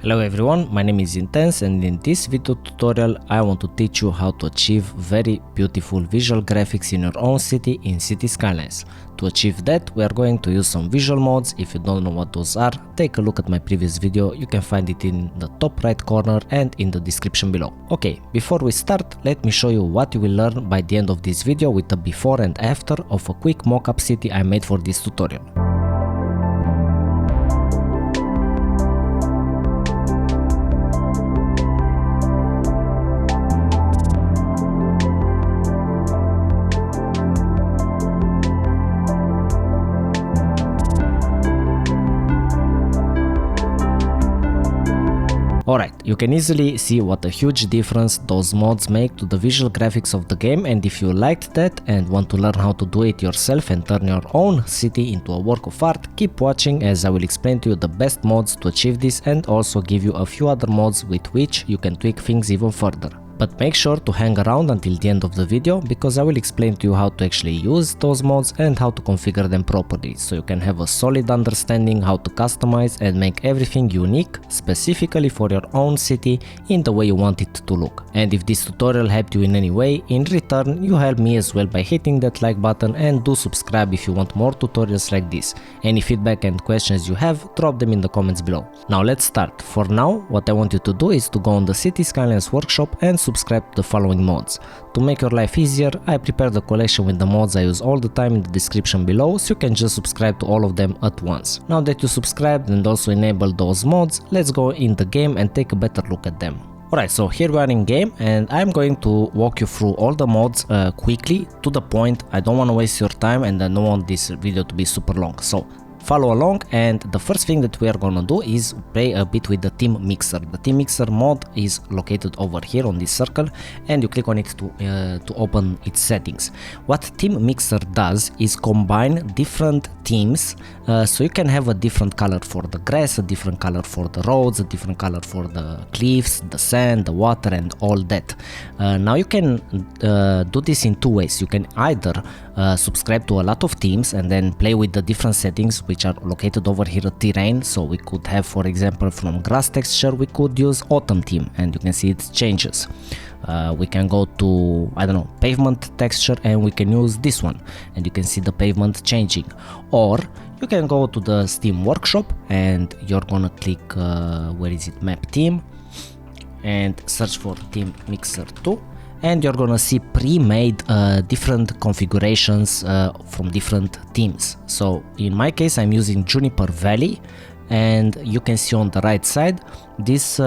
Hello everyone, my name is Intense and in this video tutorial I want to teach you how to achieve very beautiful visual graphics in your own city in City Skylines. To achieve that we are going to use some visual mods. If you don't know what those are, take a look at my previous video, you can find it in the top right corner and in the description below. Okay, before we start, let me show you what you will learn by the end of this video with the before and after of a quick mockup city I made for this tutorial. Alright, you can easily see what a huge difference those mods make to the visual graphics of the game, and if you liked that and want to learn how to do it yourself and turn your own city into a work of art, keep watching as I will explain to you the best mods to achieve this and also give you a few other mods with which you can tweak things even further. But make sure to hang around until the end of the video because I will explain to you how to actually use those mods and how to configure them properly, so you can have a solid understanding how to customize and make everything unique specifically for your own city in the way you want it to look. And if this tutorial helped you in any way, in return you help me as well by hitting that like button, and do subscribe if you want more tutorials like this. Any feedback and questions you have, drop them in the comments below. Now let's start. For now, what I want you to do is to go on the City Skylines workshop and subscribe to the following mods. To make your life easier, I prepared a collection with the mods I use all the time in the description below, so you can just subscribe to all of them at once. Now that you subscribed and also enabled those mods, let's go in the game and take a better look at them. Alright, so here we are in game and I'm going to walk you through all the mods quickly, to the point. I don't want to waste your time and I don't want this video to be super long. So follow along, and the first thing that we are gonna do is play a bit with the team mixer. The team mixer mod is located over here on this circle, and you click on it to open its settings. What team mixer does is combine different teams, so you can have a different color for the grass, a different color for the roads, a different color for the cliffs, the sand, the water and all that. Now you can do this in two ways. You can either subscribe to a lot of teams and then play with the different settings which are located over here at terrain. So we could have, for example, from grass texture we could use autumn theme and you can see it changes. We can go to, I don't know, pavement texture and we can use this one and you can see the pavement changing. Or you can go to the Steam workshop and you're gonna click where is it, map team, and search for team mixer 2, and you're gonna see pre-made different configurations from different teams. So in my case I'm using Juniper Valley, and you can see on the right side this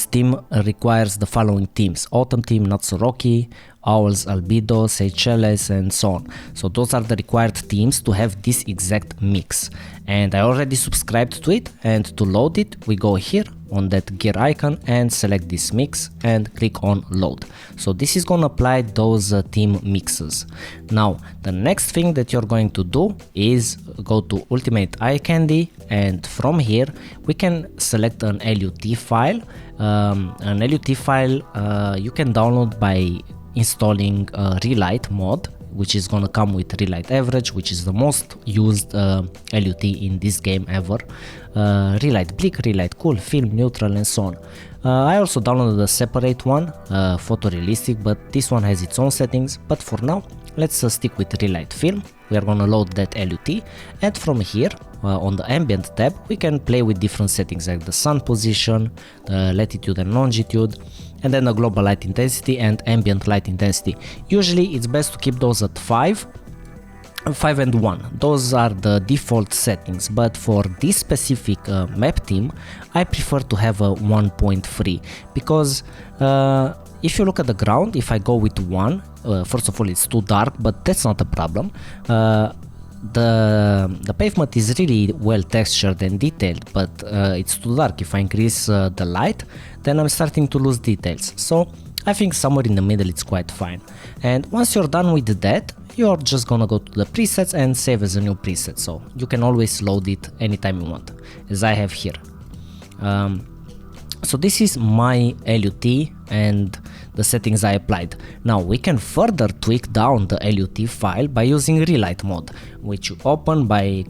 team requires the following themes: Autumn theme, Not So Rocky, Owls, Albedo, Seychelles and so on. So those are the required themes to have this exact mix, and I already subscribed to it, and to load it we go here on that gear icon and select this mix and click on load. So this is gonna apply those theme mixes. Now the next thing that you're going to do is go to Ultimate Eye Candy, and from here we can select an LUT file. An LUT file you can download by installing Relight mod, which is gonna come with Relight Average, which is the most used LUT in this game ever. Relight Bleak, Relight Cool, Film, Neutral and so on. I also downloaded a separate one, Photorealistic, but this one has its own settings. But for now, let's stick with Relight Film. We are gonna load that LUT, and from here on the ambient tab we can play with different settings like the sun position, latitude and longitude, and then the global light intensity and ambient light intensity. Usually it's best to keep those at 5 and 1. Those are the default settings, but for this specific map theme I prefer to have a 1.3 because if you look at the ground, if I go with 1, first of all it's too dark, but that's not a problem. The pavement is really well textured and detailed, but it's too dark. If I increase the light, then I'm starting to lose details. So I think somewhere in the middle it's quite fine. And once you're done with that, you're just gonna go to the presets and save as a new preset. So you can always load it anytime you want, as I have here. So this is my LUT, and the settings I applied. Now we can further tweak down the LUT file by using relight mode, which you open by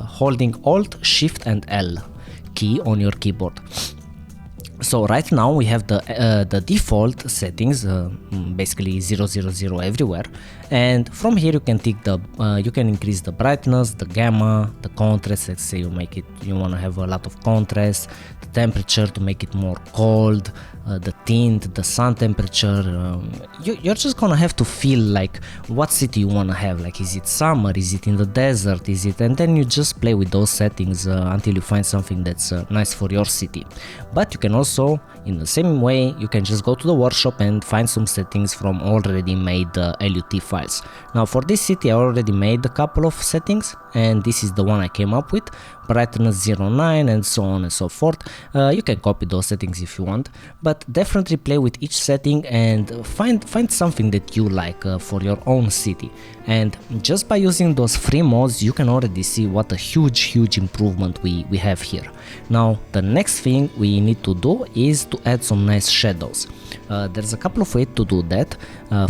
holding Alt, Shift and L key on your keyboard. So right now we have the default settings, basically 000 everywhere, and from here you can you can increase the brightness, the gamma, the contrast. Let's say you want to have a lot of contrast, the temperature to make it more cold, the tint, the sun temperature. You're just gonna have to feel like what city you want to have. Like, is it summer? Is it in the desert? Is it? And then you just play with those settings until you find something that's nice for your city. But you can also, in the same way, you can just go to the workshop and find some settings from already made LUT files. Now for this city I already made a couple of settings, and this is the one I came up with, brightness 09 and so on and so forth. You can copy those settings if you want, but definitely play with each setting and find something that you like for your own city. And just by using those free mods you can already see what a huge improvement we have here. Now the next thing we need to do is to add some nice shadows. There's a couple of ways to do that.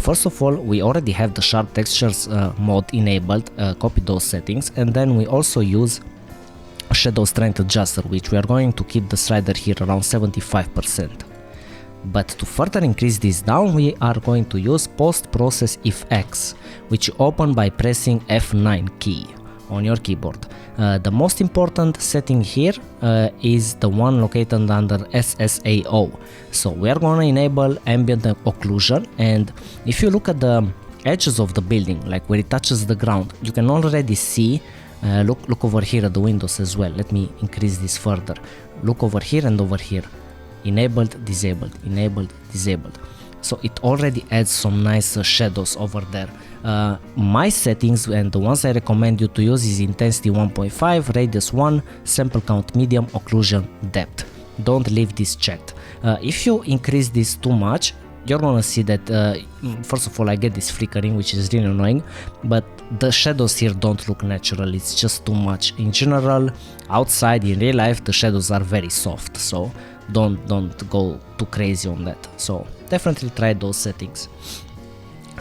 First of all, we already have the sharp textures mod enabled. Copy those settings, and then we also use shadow strength adjuster, which we are going to keep the slider here around 75%. But to further increase this down, we are going to use post-process effects, which you open by pressing F9 key on your keyboard. The most important setting here is the one located under SSAO. So we are going to enable ambient occlusion, and if you look at the edges of the building, like where it touches the ground, you can already see, look over here at the windows as well. Let me increase this further. Look over here and over here. Enabled, disabled, enabled, disabled. So it already adds some nice shadows over there. My settings and the ones I recommend you to use is intensity 1.5, radius 1, sample count medium, occlusion depth. Don't leave this checked. If you increase this too much, you're gonna see that first of all I get this flickering, which is really annoying, but the shadows here don't look natural. It's just too much. In general, outside in real life the shadows are very soft, so don't go too crazy on that. So definitely try those settings.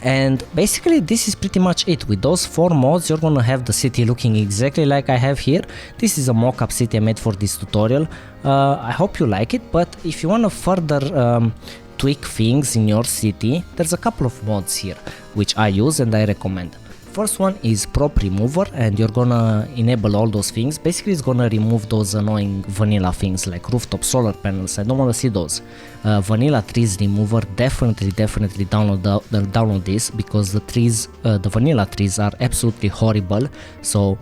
And basically this is pretty much it. With those 4 mods you're gonna have the city looking exactly like I have here. This is a mock-up city I made for this tutorial. I hope you like it, but if you want to further tweak things in your city, there's a couple of mods here which I use and I recommend. First one is prop remover, and you're gonna enable all those things. Basically it's gonna remove those annoying vanilla things like rooftop solar panels. I don't want to see those. Vanilla trees remover, definitely download this, because the vanilla trees are absolutely horrible. So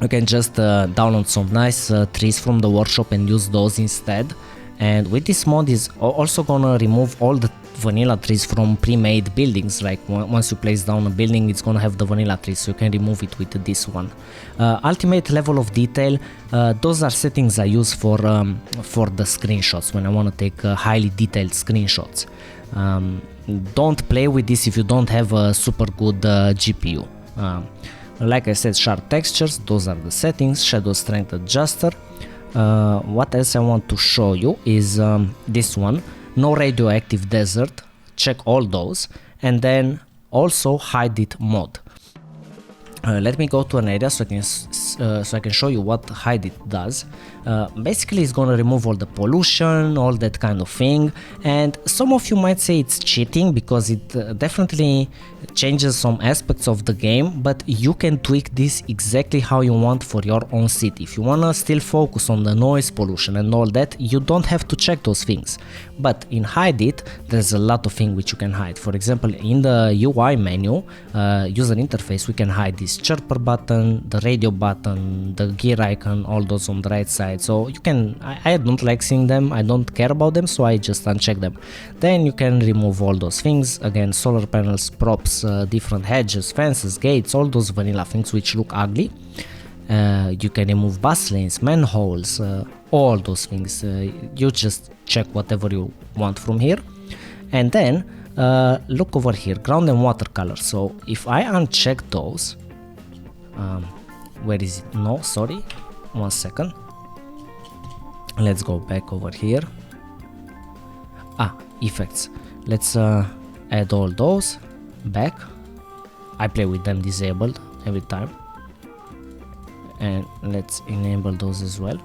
you can just download some nice trees from the workshop and use those instead. And with this mod is also gonna remove all the vanilla trees from pre-made buildings. Like once you place down a building, it's gonna have the vanilla trees, so you can remove it with this one. Ultimate level of detail, those are settings I use for the screenshots when I want to take highly detailed screenshots. Don't play with this if you don't have a super good GPU. Like I said, sharp textures, those are the settings. Shadow strength adjuster. What else I want to show you is this one, no radioactive desert. Check all those, and then also hide it mod. Let me go to an area so I can show you what hide it does. Basically it's gonna remove all the pollution, all that kind of thing, and some of you might say it's cheating because it definitely changes some aspects of the game, but you can tweak this exactly how you want for your own city. If you wanna still focus on the noise pollution and all that, you don't have to check those things. But in hide it, there's a lot of things which you can hide. For example, in the UI menu, user interface, we can hide this chirper button, the radio button, the gear icon, all those on the right side. So you can, I don't like seeing them, I don't care about them, so I just uncheck them. Then you can remove all those things, again, solar panels, props, different hedges, fences, gates, all those vanilla things which look ugly. You can remove bus lanes, manholes, all those things. You just check whatever you want from here. And then look over here, ground and watercolor. So if I uncheck those, where is it? No, sorry, 1 second. Let's go back over here. Effects. Let's add all those back. I play with them disabled every time, and let's enable those as well.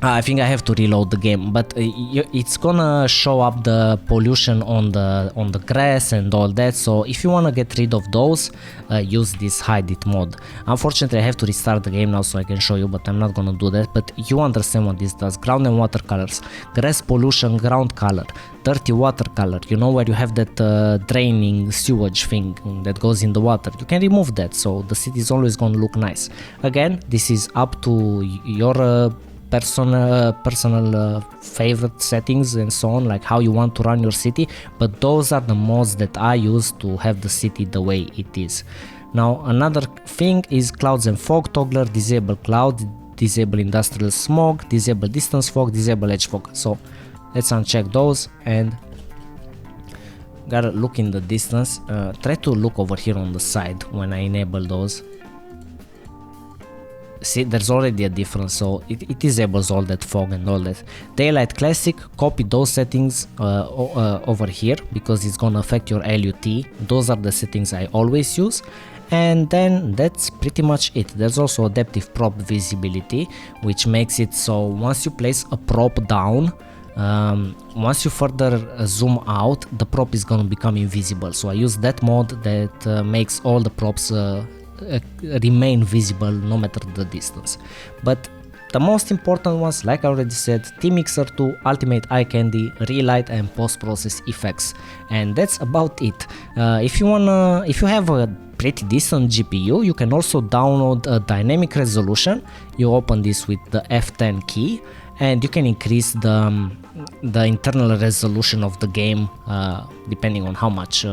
I think I have to reload the game, but it's gonna show up the pollution on the grass and all that. So if you wanna get rid of those, use this hide it mod. Unfortunately, I have to restart the game now so I can show you, but I'm not gonna do that. But you understand what this does. Ground and water colors, grass pollution, ground color, dirty water color. You know where you have that draining sewage thing that goes in the water. You can remove that, so the city is always gonna look nice. Again, this is up to your personal favorite settings and so on, like how you want to run your city, but those are the mods that I use to have the city the way it is. Now another thing is clouds and fog toggler. Disable cloud, disable industrial smog, disable distance fog, disable edge fog. So let's uncheck those and gotta look in the distance. Try to look over here on the side when I enable those. See, there's already a difference, so it disables all that fog and all that. Daylight classic, copy those settings over here because it's gonna affect your LUT. Those are the settings I always use. And then that's pretty much it. There's also adaptive prop visibility, which makes it so once you place a prop down, once you further zoom out, the prop is gonna become invisible. So I use that mode that makes all the props remain visible no matter the distance. But the most important ones, like I already said, T-Mixer 2, Ultimate Eye Candy, Relight and Post-Process Effects, and that's about it. If you have a pretty decent GPU, you can also download a dynamic resolution. You open this with the F10 key and you can increase the internal resolution of the game depending on how much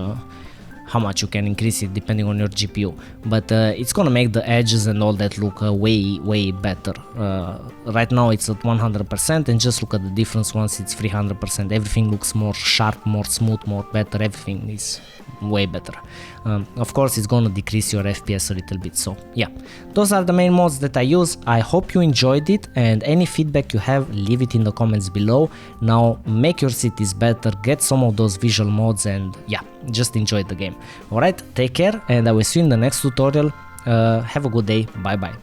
you can increase it depending on your GPU, but it's gonna make the edges and all that look way better. Right now it's at 100%, and just look at the difference once it's 300%. Everything looks more sharp, more smooth, more better. Everything is way better. Of course it's gonna decrease your FPS a little bit. So yeah, those are the main mods that I use. I hope you enjoyed it, and any feedback you have, leave it in the comments below. Now make your cities better, get some of those visual mods, and yeah, just enjoy the game. Alright, take care, and I will see you in the next tutorial. Have a good day. Bye bye.